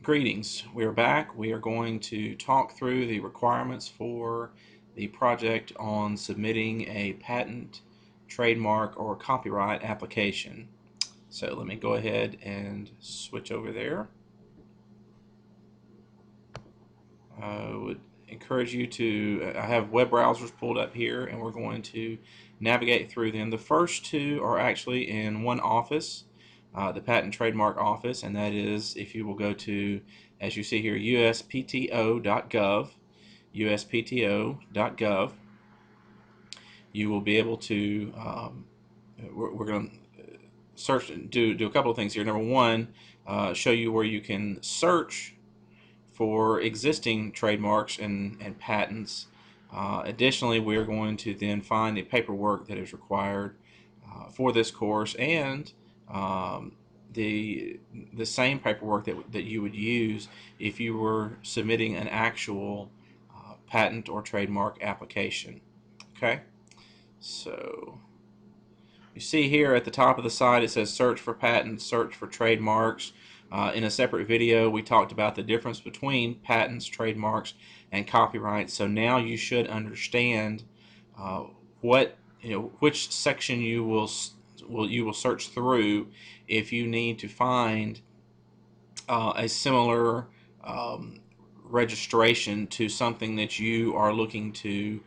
Greetings. We are back. We are going to talk through the requirements for the project on submitting a patent, trademark, or copyright application. So let me go ahead and switch over there. I would encourage you to, I have web browsers pulled up here and we're going to navigate through them. The first two are actually in one office, the Patent Trademark Office, and that is, if you will go to, as you see here, uspto.gov, uspto.gov, you will be able to, we're going to search, do a couple of things here. Number one, show you where you can search for existing trademarks and patents. Additionally, we are going to then find the paperwork that is required for this course, and the same paperwork that you would use if you were submitting an actual patent or trademark application. Okay, so you see here at the top of the site it says search for patents, search for trademarks. In a separate video we talked about the difference between patents, trademarks, and copyright. So now you should understand which section you will search through if you need to find a similar registration to something that you are looking to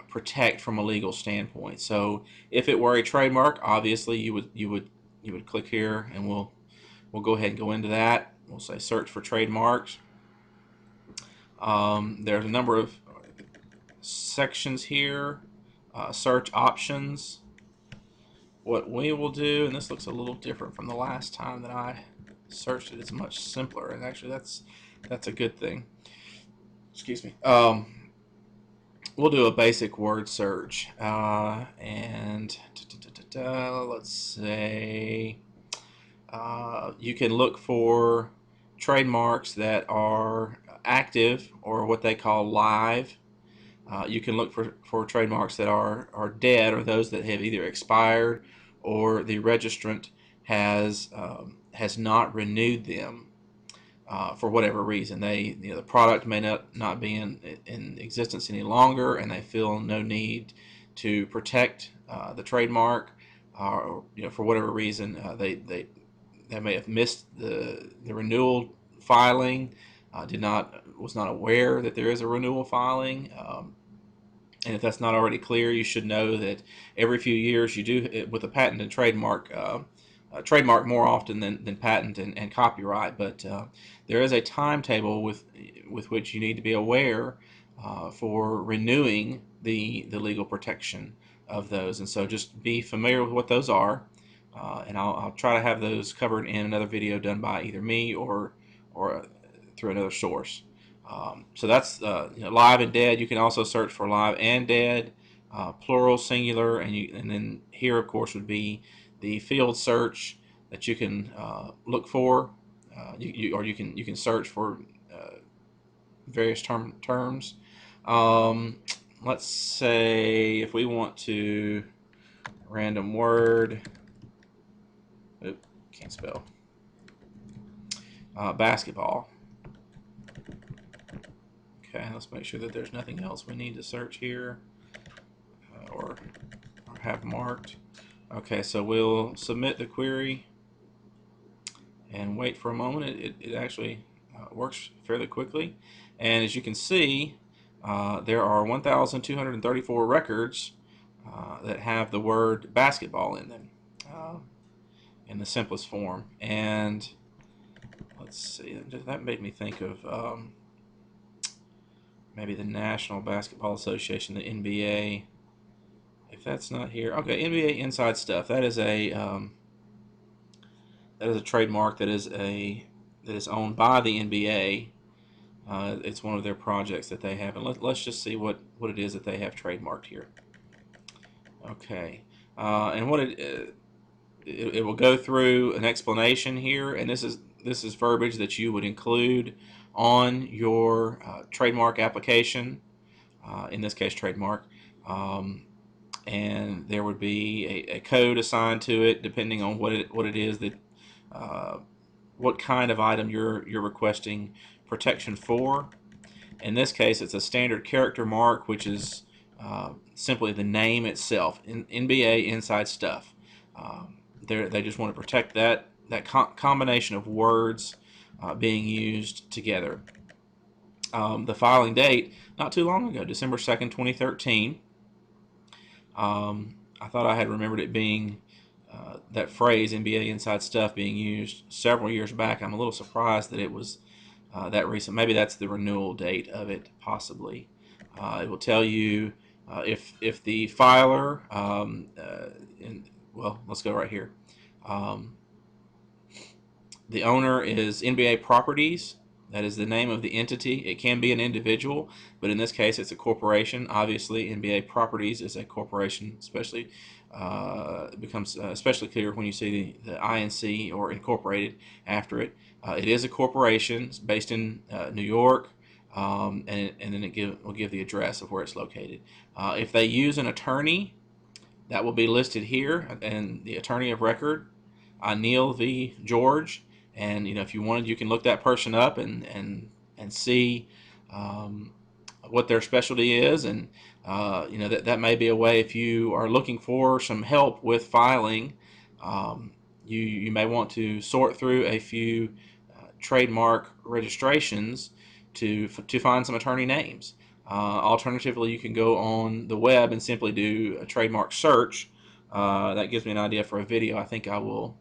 protect from a legal standpoint. So if it were a trademark, obviously you would click here, and we'll go ahead and go into that. We'll say search for trademarks. There's a number of sections here. Search options. What we will do, and this looks a little different from the last time that I searched it, it's much simpler, and actually that's a good thing. Excuse me. We'll do a basic word search, and let's say you can look for trademarks that are active, or what they call live. You can look for trademarks that are dead, or those that have either expired or the registrant has not renewed them for whatever reason. The product may not be in existence any longer, and they feel no need to protect the trademark, or for whatever reason they may have missed the renewal filing, was not aware that there is a renewal filing. And if that's not already clear, you should know that every few years you do, with a patent and trademark, trademark more often than patent and copyright, but there is a timetable with which you need to be aware for renewing the legal protection of those. And so just be familiar with what those are, and I'll try to have those covered in another video done by either me or through another source. So that's live and dead. You can also search for live and dead, plural, singular, and then here of course would be the field search that you can look for, or you can search for various terms. Let's say if we want to random word, can't spell, basketball. Okay, let's make sure that there's nothing else we need to search here or have marked. Okay, so we'll submit the query and wait for a moment. It actually works fairly quickly, and as you can see, there are 1,234 records that have the word basketball in them in the simplest form. And let's see, that made me think of maybe the National Basketball Association, the NBA. If that's not here, okay, NBA Inside Stuff. That is a trademark that is owned by the NBA. It's one of their projects that they have, and let's just see what it is that they have trademarked here. Okay, and what it will go through an explanation here, and this is verbiage that you would include on your trademark application, in this case trademark, and there would be a code assigned to it depending on what it is that what kind of item you're requesting protection for. In this case, it's a standard character mark, which is simply the name itself. NBA Inside Stuff. They just want to protect that combination of words being used together. The filing date, not too long ago, December 2nd, 2013. I thought I had remembered it being that phrase, NBA Inside Stuff, being used several years back. I'm a little surprised that it was that recent. Maybe that's the renewal date of it, possibly. It will tell you if the filer, well, let's go right here. The owner is NBA Properties. That is the name of the entity. It can be an individual, but in this case, it's a corporation. Obviously, NBA Properties is a corporation, especially it becomes especially clear when you see the INC or incorporated after it. It is a corporation. It's based in New York, and then it will give the address of where it's located. If they use an attorney, that will be listed here, and the attorney of record, Neil V. George. And if you wanted, you can look that person up and see what their specialty is, and that may be a way if you are looking for some help with filing. You may want to sort through a few trademark registrations to find some attorney names. Alternatively, you can go on the web and simply do a trademark search. That gives me an idea for a video. I think I will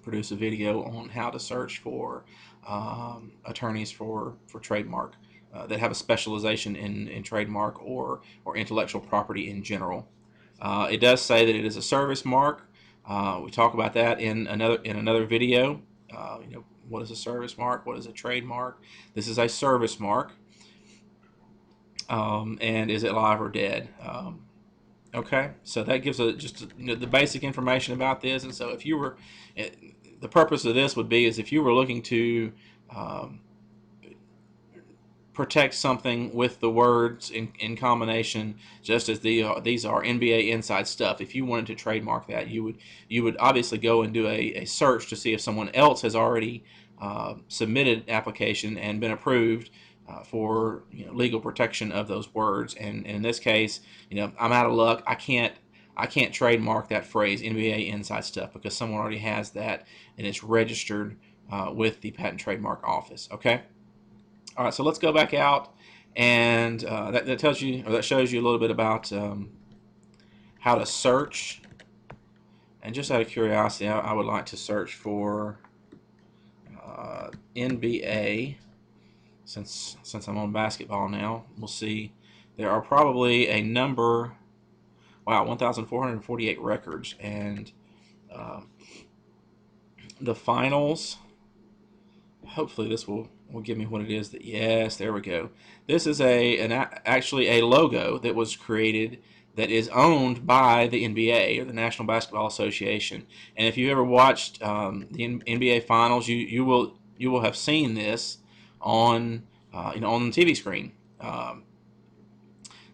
produce a video on how to search for attorneys for trademark that have a specialization in trademark or intellectual property in general. It does say that it is a service mark. We talk about that in another video. What is a service mark? What is a trademark? This is a service mark. And is it live or dead? Okay, so that gives just the basic information about this. And so if you were, the purpose of this would be is if you were looking to protect something with the words in combination, just as these are NBA Inside Stuff. If you wanted to trademark that, you would obviously go and do a search to see if someone else has already submitted application and been approved for legal protection of those words. And in this case, I'm out of luck. I can't trademark that phrase NBA Inside Stuff because someone already has that and it's registered with the Patent Trademark Office. Okay. All right. So let's go back out, and that tells you, or that shows you a little bit about how to search. And just out of curiosity, I would like to search for NBA. Since I'm on basketball now, we'll see there are probably a number. Wow, 1,448 records, and the finals. Hopefully, this will give me what it is. That yes, there we go. This is actually a logo that was created that is owned by the NBA, or the National Basketball Association. And if you ever watched the NBA finals, you will have seen this on on the TV screen. And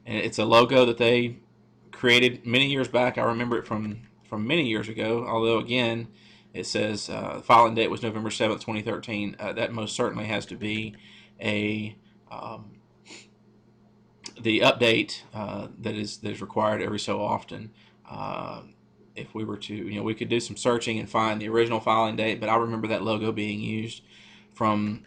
it's a logo that they created many years back. I remember it from many years ago. Although again, it says the filing date was November 7th, 2013. That most certainly has to be the update that is required every so often. If we were to, we could do some searching and find the original filing date, but I remember that logo being used from,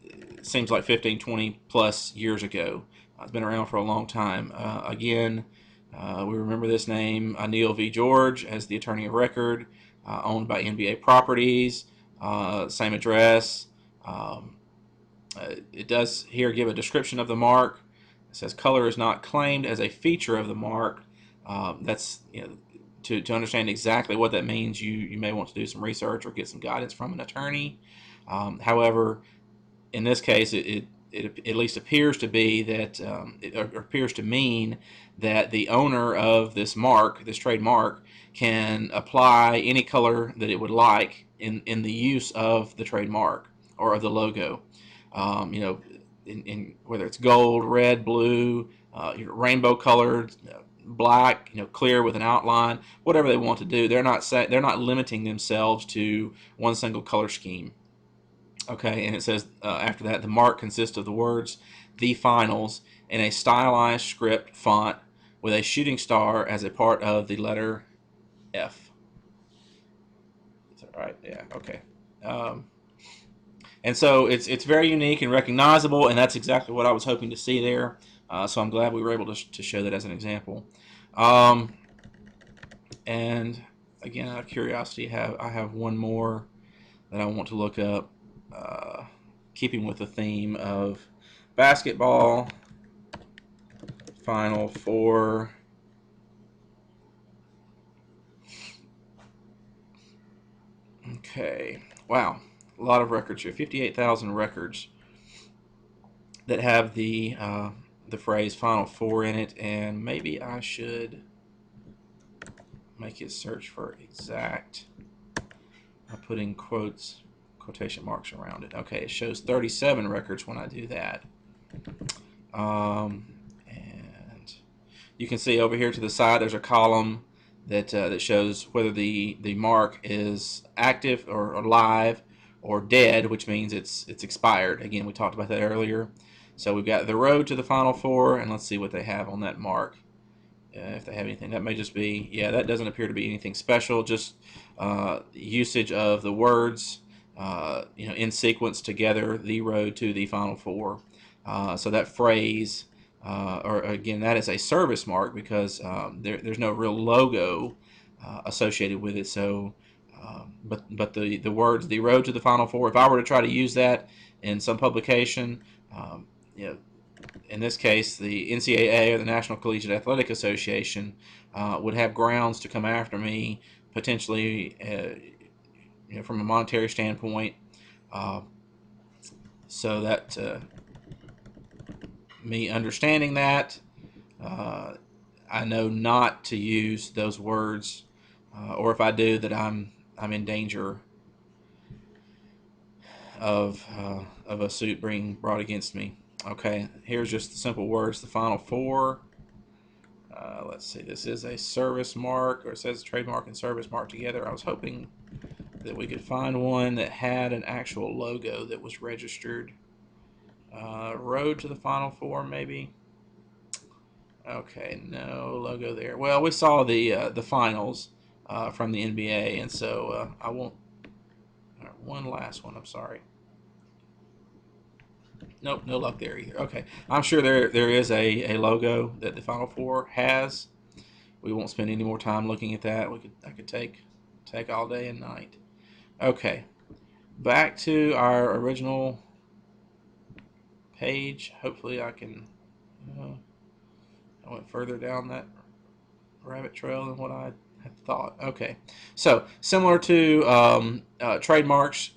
it seems like 15, 20 plus years ago. It's been around for a long time. Again, we remember this name, Neil V. George, as the attorney of record, owned by NBA Properties, same address. It does here give a description of the mark. It says color is not claimed as a feature of the mark. That's to understand exactly what that means, you may want to do some research or get some guidance from an attorney. However, in this case, it at least appears to be that it appears to mean that the owner of this mark, this trademark, can apply any color that it would like in the use of the trademark or of the logo. In whether it's gold, red, blue, rainbow colored, black, clear with an outline, whatever they want to do. They're not limiting themselves to one single color scheme. Okay, and it says after that, the mark consists of the words "The Finals" in a stylized script font with a shooting star as a part of the letter F. Is that right? Yeah. Okay. And so it's very unique and recognizable, and that's exactly what I was hoping to see there. So I'm glad we were able to show that as an example. And again, out of curiosity, I have one more that I want to look up, keeping with the theme of basketball. Final Four. Okay, wow, a lot of records here. 58,000 records that have the phrase Final Four in it, and maybe I should make it search for exact. I'm putting quotation marks around it. Okay, it shows 37 records when I do that. And you can see over here to the side there's a column that shows whether the mark is active or live or dead, which means it's expired. Again, we talked about that earlier. So we've got the road to the Final Four, and let's see what they have on that mark. If they have anything, that may just be, yeah, that doesn't appear to be anything special, just usage of the words in sequence together, the road to the Final Four. So that phrase, or again, that is a service mark because there's no real logo associated with it. So, but the words, the road to the Final Four, if I were to try to use that in some publication, you know, in this case, the NCAA or the National Collegiate Athletic Association would have grounds to come after me, potentially, from a monetary standpoint. So that me understanding that, I know not to use those words, or if I do, that I'm in danger of a suit being brought against me. Okay, here's just the simple words: the Final Four. Let's see, this is a service mark, or it says trademark and service mark together. I was hoping that we could find one that had an actual logo that was registered. Road to the Final Four, maybe. Okay, no logo there. Well, we saw the finals from the NBA, and so I won't. One last one. I'm sorry. Nope, no luck there either. Okay, I'm sure there is a logo that the Final Four has. We won't spend any more time looking at that. I could take all day and night. Okay, back to our original page. Hopefully, I can. I went further down that rabbit trail than what I had thought. Okay, so similar to trademarks,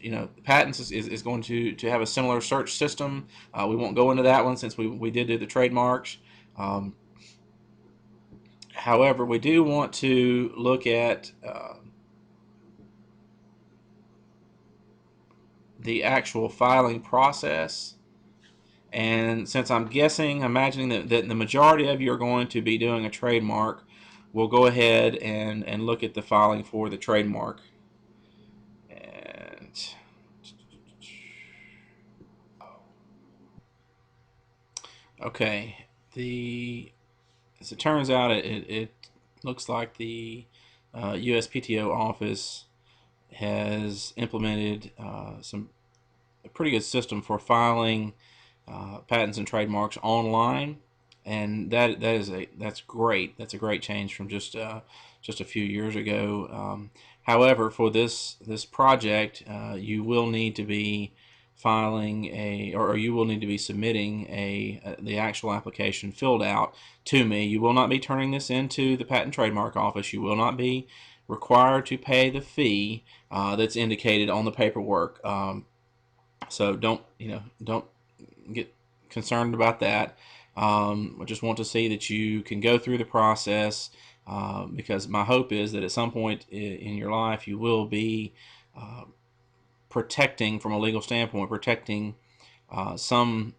patents is going to have a similar search system. We won't go into that one since we did do the trademarks. However, we do want to look at the actual filing process. And since I'm imagining that the majority of you are going to be doing a trademark, we'll go ahead and look at the filing for the trademark. And okay, as it turns out, it looks like the USPTO office has implemented a pretty good system for filing patents and trademarks online, and that's great. That's a great change from just a few years ago. However, for this project, you will need to be filing or you will need to be submitting the actual application filled out to me. You will not be turning this into the Patent Trademark Office. You will not be required to pay the fee that's indicated on the paperwork. So don't get concerned about that. I just want to see that you can go through the process, because my hope is that at some point in your life you will be protecting, from a legal standpoint, protecting some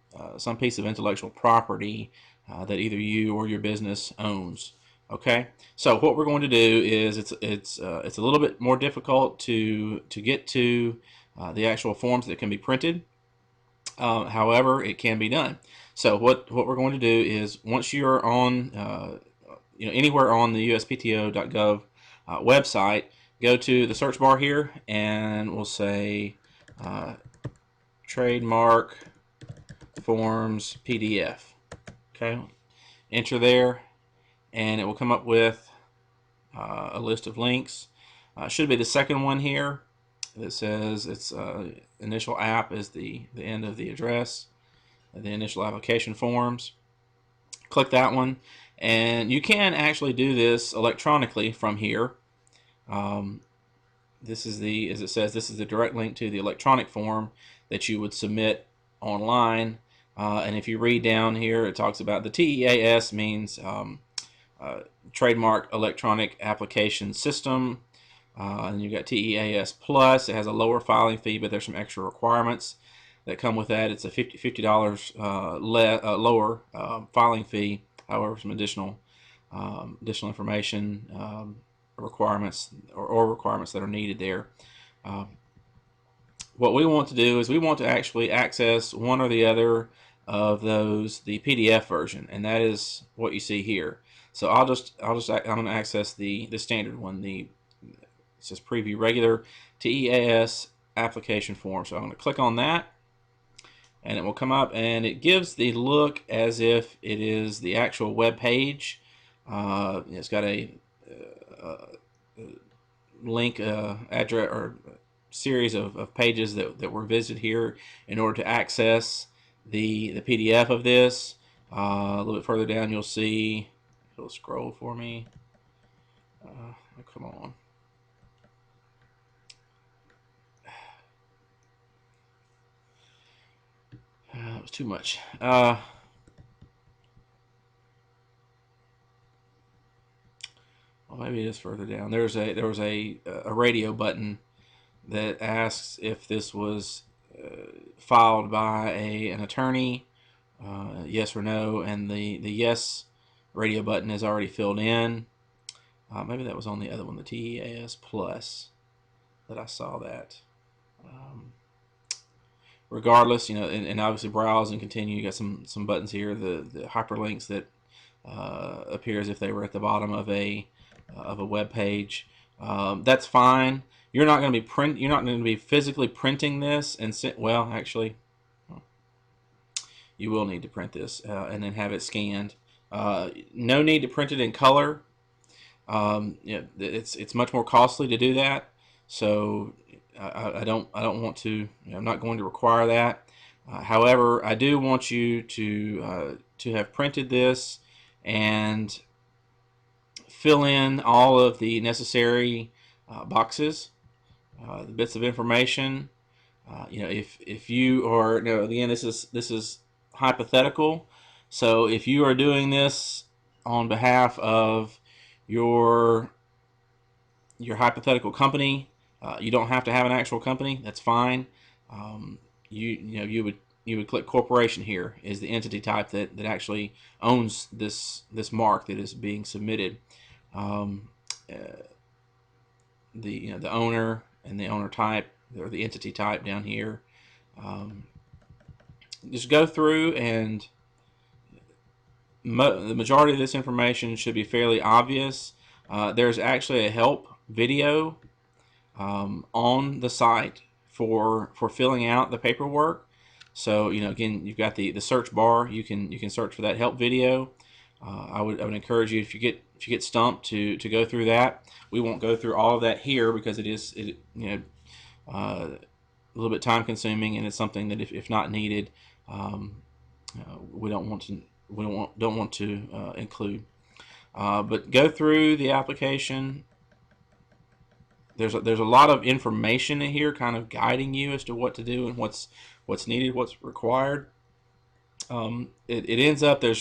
piece of intellectual property that either you or your business owns. Okay, so what we're going to do is it's a little bit more difficult to get to the actual forms that can be printed. However, it can be done. So what we're going to do is once you're on anywhere on the uspto.gov website, go to the search bar here and we'll say trademark forms PDF. Okay, enter there, and it will come up with a list of links. Should be the second one here that says its initial app is the end of the address, the initial application forms. Click that one, and you can actually do this electronically from here. This is as it says, this is the direct link to the electronic form that you would submit online. And if you read down here, it talks about the TEAS means Trademark Electronic Application System. And you've got TEAS Plus. It has a lower filing fee, but there's some extra requirements that come with that. It's a $50 lower filing fee. However, some additional information requirements or requirements that are needed there. What we want to do is we want to actually access one or the other of those, the PDF version, and that is what you see here. So I'm going to access the standard one. It says preview regular TEAS application form. So I'm going to click on that, and it will come up, and it gives the look as if it is the actual web page. It's got a link address or series of pages that were visited here in order to access the PDF of this. A little bit further down, you'll see. It'll scroll for me. Come on. It was too much. Well, maybe it is further down. There was a radio button that asks if this was filed by an attorney, yes or no, and the yes radio button is already filled in. Maybe that was on the other one, the TEAS Plus, that I saw that. Regardless, and obviously browse and continue. You got some buttons here, the hyperlinks that appear as if they were at the bottom of a web page. That's fine. You're not going to be physically printing this and well, actually, you will need to print this and then have it scanned. No need to print it in color. It's much more costly to do that. So I don't want to. I'm not going to require that. However, I do want you to have printed this and fill in all of the necessary boxes, the bits of information. If you are, again, this is hypothetical. So if you are doing this on behalf of your hypothetical company, you don't have to have an actual company. That's fine. You would click corporation here is the entity type that actually owns this mark that is being submitted. The owner and the owner type, or the entity type down here. Just go through, and the majority of this information should be fairly obvious. There's actually a help video on the site for filling out the paperwork. So again, you've got the search bar. You can search for that help video. I would encourage you, if you get stumped, to go through that. We won't go through all of that here because it is a little bit time consuming, and it's something that if not needed, we don't want to include. But go through the application. There's a lot of information in here, kind of guiding you as to what to do and what's needed, what's required. It ends up there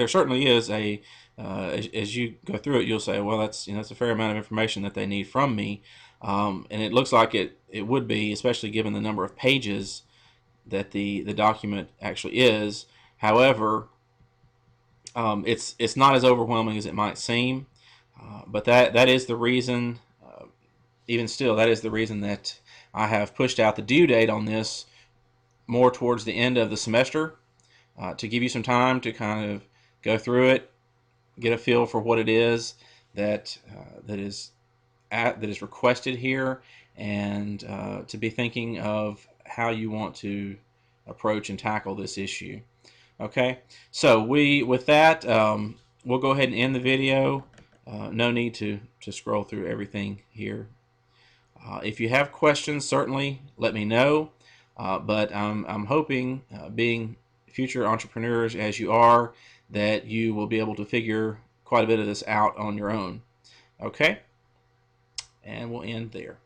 certainly is a as you go through it, you'll say, well, that's a fair amount of information that they need from me, and it looks like it would be, especially given the number of pages that the document actually is. However, It's not as overwhelming as it might seem, but that is the reason. Even still, that is the reason that I have pushed out the due date on this more towards the end of the semester, to give you some time to kind of go through it, get a feel for what it is that is requested here, and to be thinking of how you want to approach and tackle this issue. Okay, so with that, we'll go ahead and end the video. No need to scroll through everything here. If you have questions, certainly let me know. But I'm hoping, being future entrepreneurs as you are, that you will be able to figure quite a bit of this out on your own. Okay, and we'll end there.